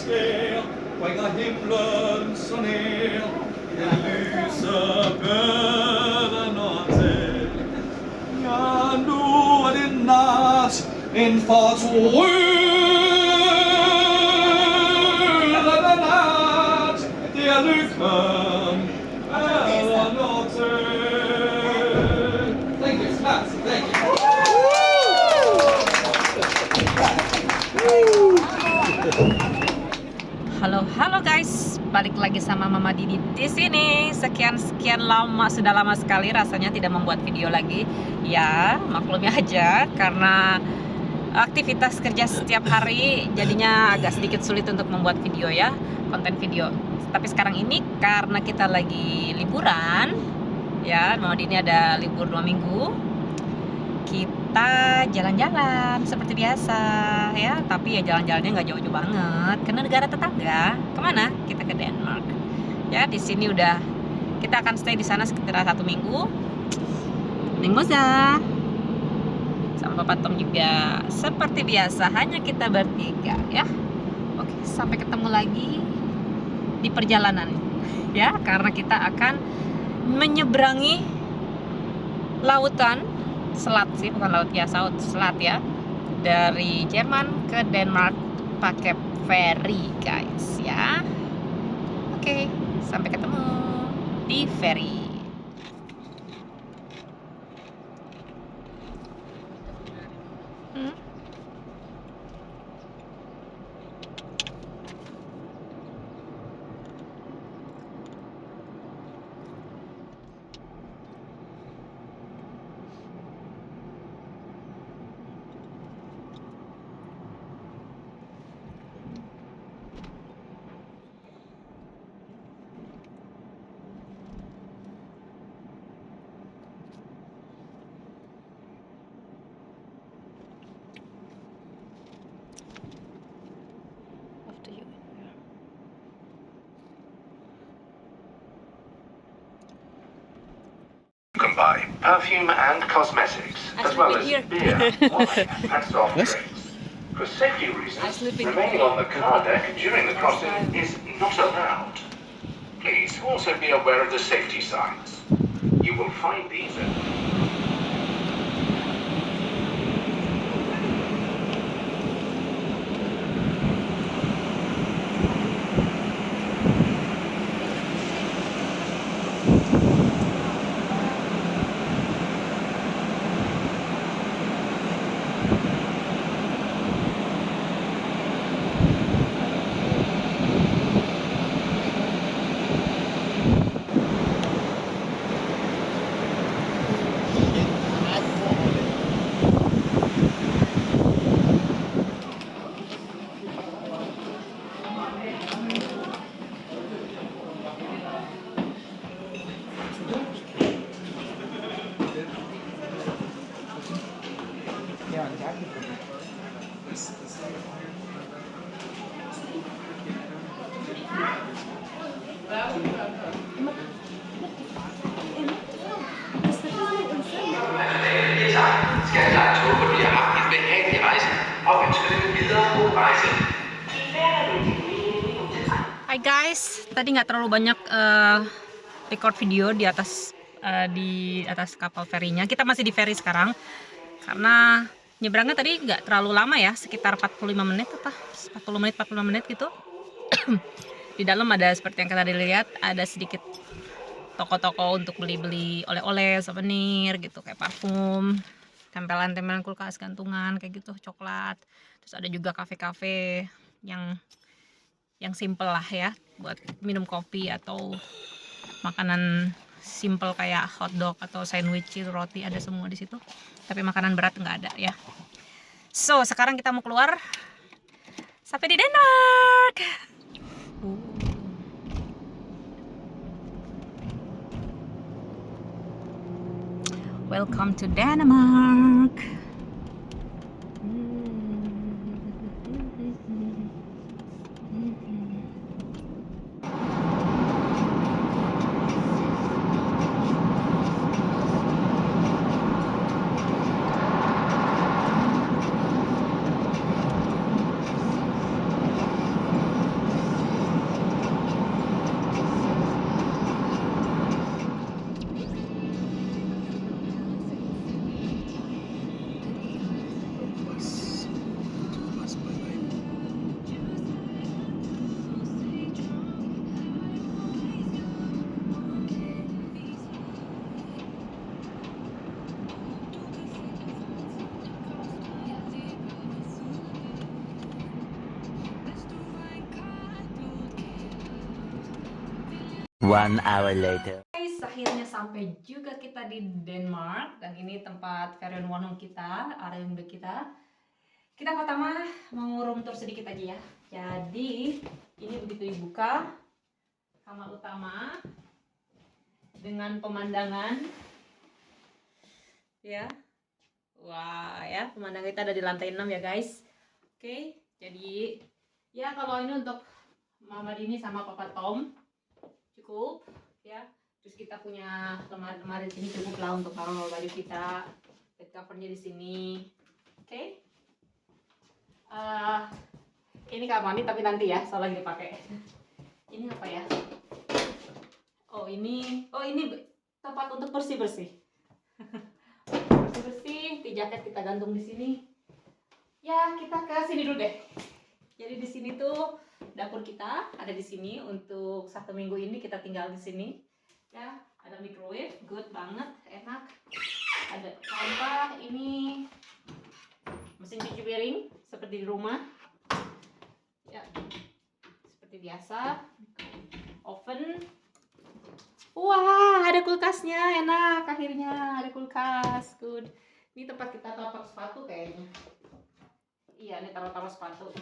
skær, bringer himlen så nær, den lyser bøden og til. Ja, nu det nat, en fortrydende nat, der lykken når til. Thank you, thank you. Halo guys, balik lagi sama Mama Didi di sini. Sekian lama, sudah lama sekali rasanya tidak membuat video lagi. Ya, maklumi aja karena aktivitas kerja setiap hari jadinya agak sedikit sulit untuk membuat video ya, konten video. Tapi sekarang ini karena kita lagi liburan, ya, Mama Didi ada libur 2 minggu. Kita jalan-jalan seperti biasa ya, tapi ya jalan-jalannya nggak jauh-jauh banget karena negara tetangga. Kemana? Kita ke Denmark. Ya, di sini udah kita akan stay di sana sekitar 1 minggu. Neng Moza sama Papa Tom juga seperti biasa, hanya kita bertiga ya. Oke, sampai ketemu lagi di perjalanan ya, karena kita akan menyeberangi lautan. Selat sih, bukan laut ya, selat ya, dari Jerman ke Denmark pakai ferry guys ya. Oke, sampai ketemu di ferry. Can buy perfume and cosmetics, as well as beer, wine, and soft drinks. For safety reasons, remaining on the car deck during the crossing is not allowed. Please also be aware of the safety signs. You will find these at Hai guys, tadi nggak terlalu banyak record video di atas kapal ferinya. Kita masih di feri sekarang karena nyebrangnya tadi nggak terlalu lama ya, sekitar 45 menit apa 45 menit gitu. Di dalam ada seperti yang kita lihat, ada sedikit toko-toko untuk beli-beli oleh-oleh, souvenir gitu, kayak parfum, tempelan-tempelan kulkas, gantungan kayak gitu, coklat. Terus ada juga kafe-kafe yang simple lah ya, buat minum kopi atau makanan simple kayak hotdog atau sandwich, roti, ada semua di situ. Tapi makanan berat nggak ada ya. So sekarang kita mau keluar sampai di Denmark. Welcome to Denmark. 1 hour later. Guys, akhirnya sampai juga kita di Denmark dan ini tempat Ferienwohnung kita, area kita. Kita pertama mau room tour sedikit aja ya. Jadi ini begitu dibuka kamar utama dengan pemandangan ya. Wah ya, pemandangan kita ada di lantai 6 ya guys. Oke, jadi ya kalau ini untuk Mama Dini sama Papa Tom cukup ya. Terus kita punya lemari-lemari di sini cukup lah untuk taruh baju kita. Bed covernya di sini. Oke. Ini kamar mandi tapi nanti ya, soal lagi dipakai. Ini apa ya? Oh ini tempat untuk bersih-bersih. Bersih-bersih, di jaket kita gantung di sini. Ya, kita ke sini dulu deh. Jadi di sini tuh dapur kita ada di sini untuk 1 minggu ini kita tinggal di sini. Ya, ada microwave, good banget, enak. Ada sampah, ini mesin cuci piring seperti di rumah. Ya, seperti biasa. Oven. Wah, ada kulkasnya, enak. Akhirnya ada kulkas, good. Ini tempat kita taruh sepatu kayaknya. Iya, ini taruh sepatu.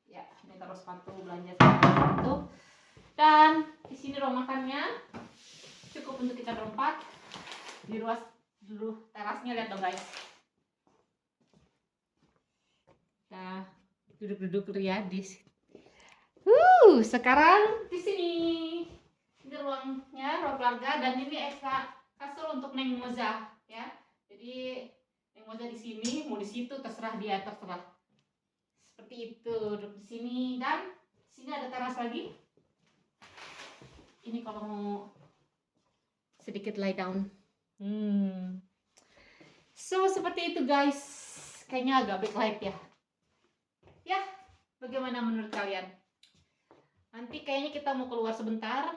Ya, ini taruh sepatu, belanja sepatu. Dan di sini ruang makannya cukup untuk kita berempat. Di luas dulu terasnya, lihat dong guys. Nah, duduk-duduk ya di sini. Sekarang di sini. Ini ruangnya, ruang keluarga, dan ini ekstra kasur untuk Neng Moza ya. Jadi Neng Moza di sini, mau di situ terserah dia, terserah. Seperti itu, duduk di sini dan di sini ada teras lagi. Ini kalau mau sedikit lie down. So seperti itu guys. Kayaknya agak backlight ya. Ya, bagaimana menurut kalian? Nanti kayaknya kita mau keluar sebentar.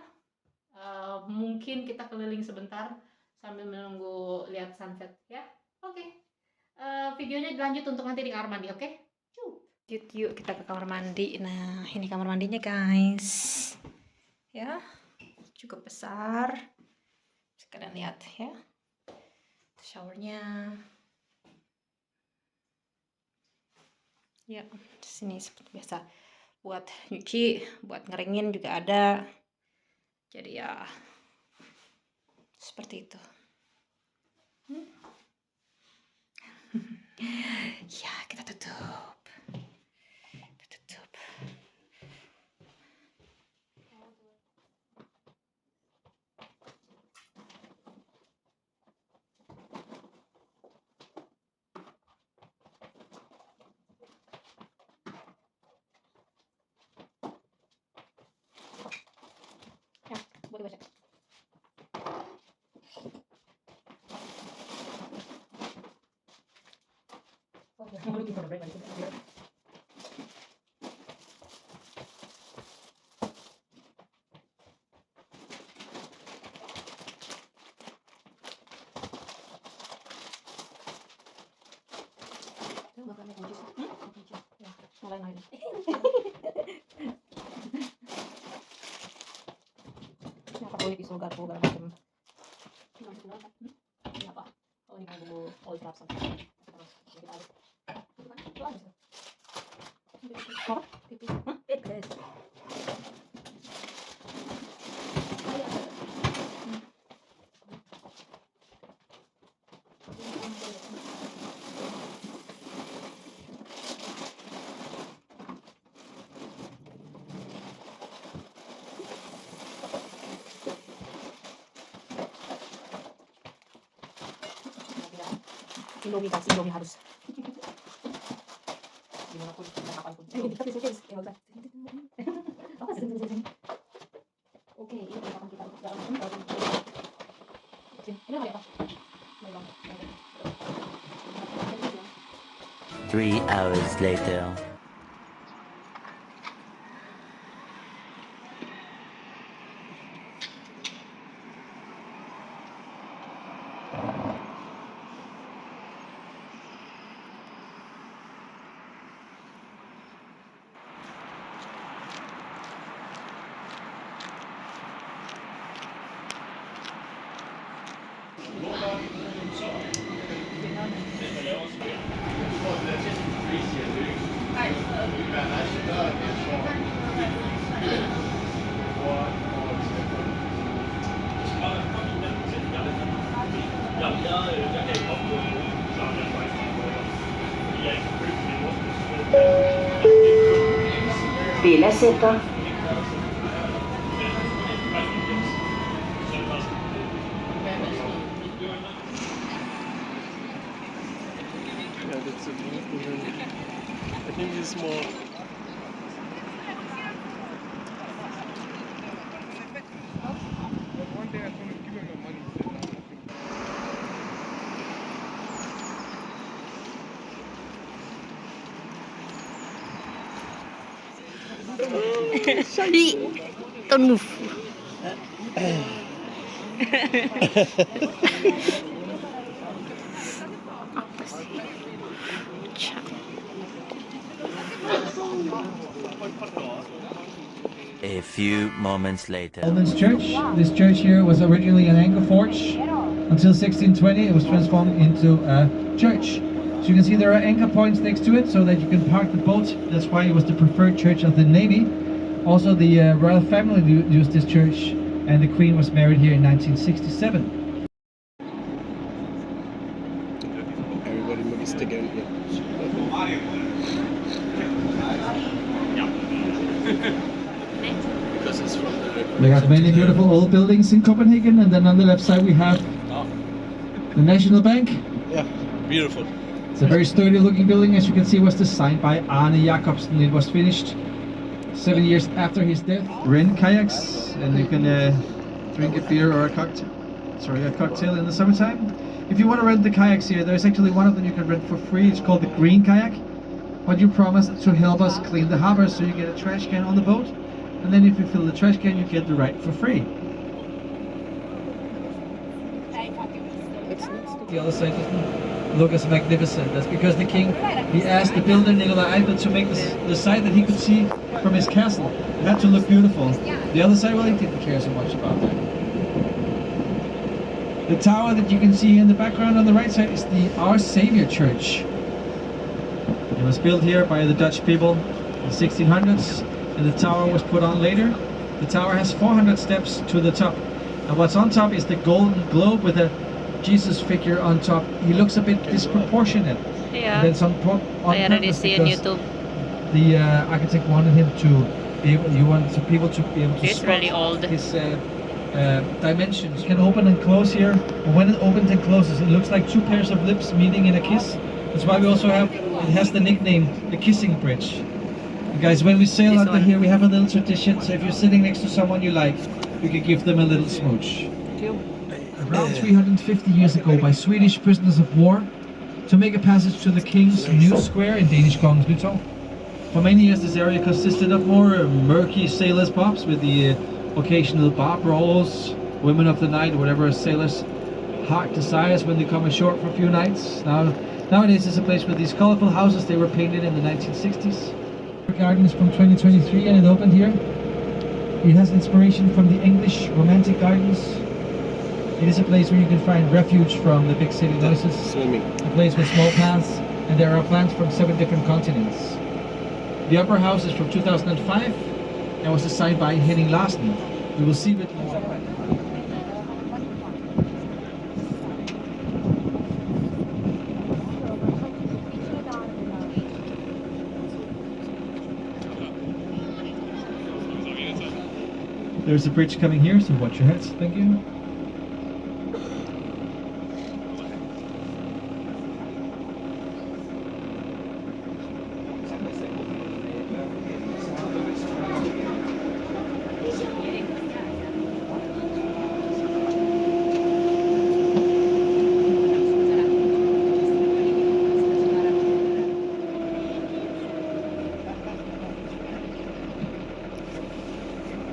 Mungkin kita keliling sebentar sambil menunggu lihat sunset ya. Oke. Videonya dilanjut untuk nanti di kamar mandi, oke? Yuk kita ke kamar mandi. Nah, ini kamar mandinya guys. Ya, cukup besar. Kalian lihat ya. Showernya. Ya, di sini seperti biasa. Buat nyuci, buat ngeringin juga ada. Jadi ya seperti itu. Ya, kita tutup. Ya, boleh baca. Boleh pisau garpu segala macam. Ini apa? Oh, ini bumbu oil rapson. Terus kita aduk. Itu kan? Apa? Pipis. Pipis. Indomie guys, Indomie harus. Gimana pun, kapanpun. Tapi serius, oke, ini perlengkapan kita untuk dalam. Ini apa? 3 hours later. Fila seta. Yeah, that's it. I think it's more. Sorry, don't move. A few moments later. Almonds Church. This church here was originally an anchor forge. Until 1620 it was transformed into a church. So you can see there are anchor points next to it so that you can park the boat. That's why it was the preferred church of the Navy. Also the royal family used this church, and the Queen was married here in 1967. Everybody must stick in here. Because it's from the. We have many beautiful old buildings in Copenhagen, and then on the left side we have the National Bank. Yeah, beautiful. It's a very sturdy looking building. As you can see, was designed by Arne Jacobsen. It was finished 7 years after his death. Rent kayaks, and you can drink a beer or a cocktail in the summertime. If you want to rent the kayaks here, there's actually one of them you can rent for free. It's called the Green Kayak. But you promised to help us clean the harbor, so you get a trash can on the boat, and then if you fill the trash can, you get the ride for free. The other side doesn't look as magnificent. That's because the king, he asked the builder Nikolai Eiffel to make the side that he could see from his castle. It had to look beautiful. The other side, well, he didn't care so much about that. The tower that you can see in the background on the right side is the Our Savior Church. It was built here by the Dutch people in the 1600s, and the tower was put on later. The tower has 400 steps to the top, and what's on top is the golden globe with a Jesus figure on top. He looks a bit disproportionate. Yeah, That's on I already purpose see on because YouTube. the architect wanted him to be able, people to be able to It's spot really old. his dimensions. You can open and close here, and when it opens and closes, it looks like two pairs of lips meeting in a kiss. That's why we also have, it has the nickname, the Kissing Bridge. And guys, when we sail This under one. here, we have a little tradition, so if you're sitting next to someone you like, you can give them a little smooch. Around 350 years ago, by Swedish prisoners of war, to make a passage to the King's New Square in Danish Kongens Nytorv. For many years, this area consisted of more murky sailors' pubs with the occasional bar brawls, women of the night, whatever sailors' heart desires when they come ashore for a few nights. Nowadays, it's a place with these colorful houses. They were painted in the 1960s. The garden is from 2023 and it opened here. It has inspiration from the English Romantic Gardens. It is a place where you can find refuge from the big city noises. Swimming. A place with small paths, and there are plants from 7 different continents. The upper house is from 2005 and was designed by Henning Larsen. We will see a bit more. There's a bridge coming here, so watch your heads. Thank you.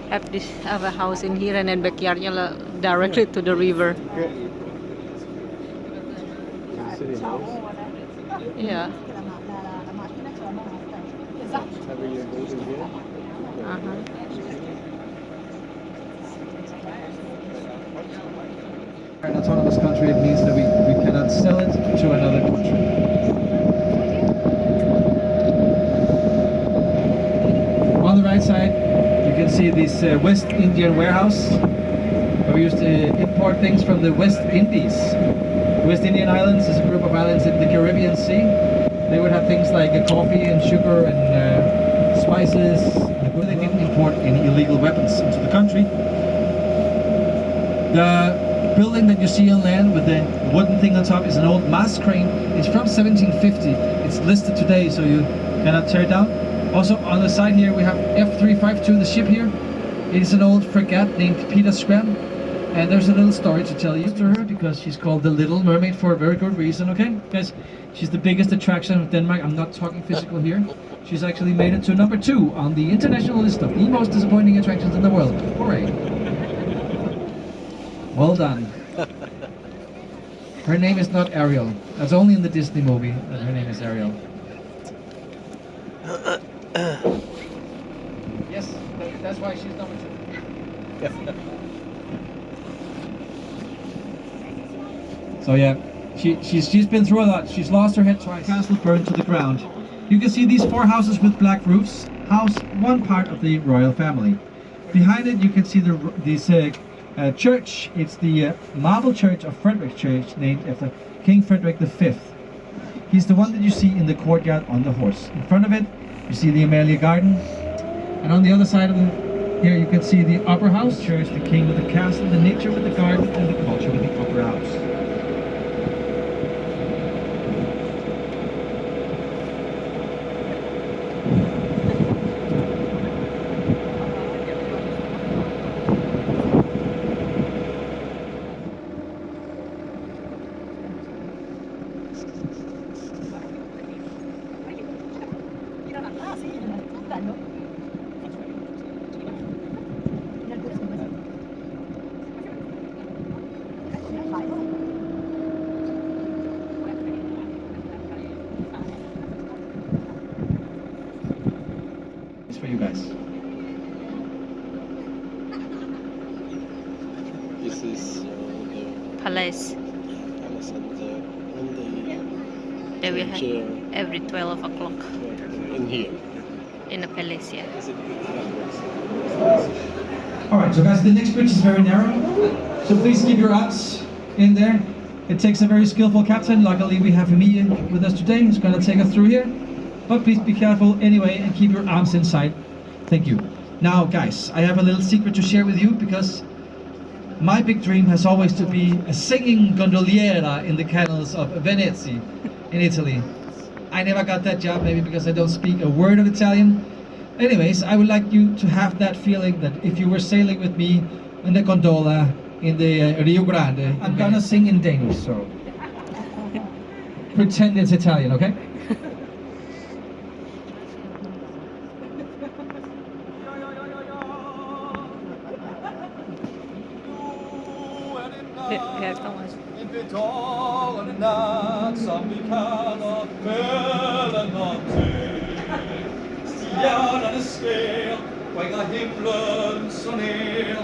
Have this have a house in here and then backyardnya directly to the river. Yeah. An autonomous country, it means that we cannot sell it to another country. On the right side, you can see this West Indian warehouse where we used to import things from the West Indies. The West Indian Islands is a group of islands in the Caribbean Sea. They would have things like coffee and sugar and spices. They didn't import any illegal weapons into the country. The building that you see on land with the wooden thing on top is an old mast crane. It's from 1750. It's listed today, so you cannot tear it down. Also on the side here we have F352, the ship here. It is an old frigate named Peter Scram. And there's a little story to tell you to her because she's called the Little Mermaid for a very good reason, okay? Guys, she's the biggest attraction of Denmark. I'm not talking physical here. She's actually made it to number 2 on the international list of the most disappointing attractions in the world. Hooray! Well done. Her name is not Ariel. That's only in the Disney movie that her name is Ariel. Yes, that's why she's number 2. So yeah, she's been through a lot. She's lost her head twice. Castle burned to the ground. You can see these 4 houses with black roofs house one part of the royal family. Behind it you can see this church. It's the marble church of Frederick Church, named after King Frederick V. He's the one that you see in the courtyard on the horse. In front of it you see the Amalia Garden, and on the other side of here you can see the Opera House Church, the king with the castle, the nature with the garden, and the culture with the Opera House. For you guys. This is the Palace. palace and They will have every 12 o'clock in here. in the palace, yeah. Is it Alright, so guys, the next bridge is very narrow, so please keep your arms in there. It takes a very skillful captain. Luckily we have Emilie with us today, who's going to take us through here. But please be careful anyway and keep your arms inside. Thank you. Now guys, I have a little secret to share with you, because my big dream has always to be a singing gondoliera in the canals of Venezia in Italy. I never got that job, maybe because I don't speak a word of Italian. Anyways, I would like you to have that feeling that if you were sailing with me in the gondola in the Rio Grande, I'm gonna sing in Danish, so pretend it's Italian, okay? Här kommer. In betalende natt som vi kallar mellannatten. Stjärnorna skär, skänker himlen så ner i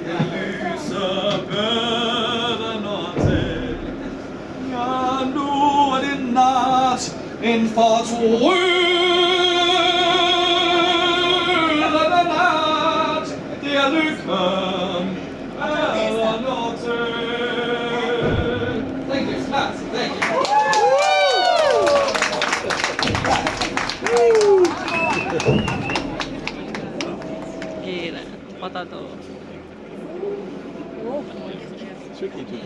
den lysa mellannatten. Ja, nu det natt, en fartrullande natt. Det lyckan mellannatten. Thank you, Matt. Thank you. Gila, potato. tricky to do?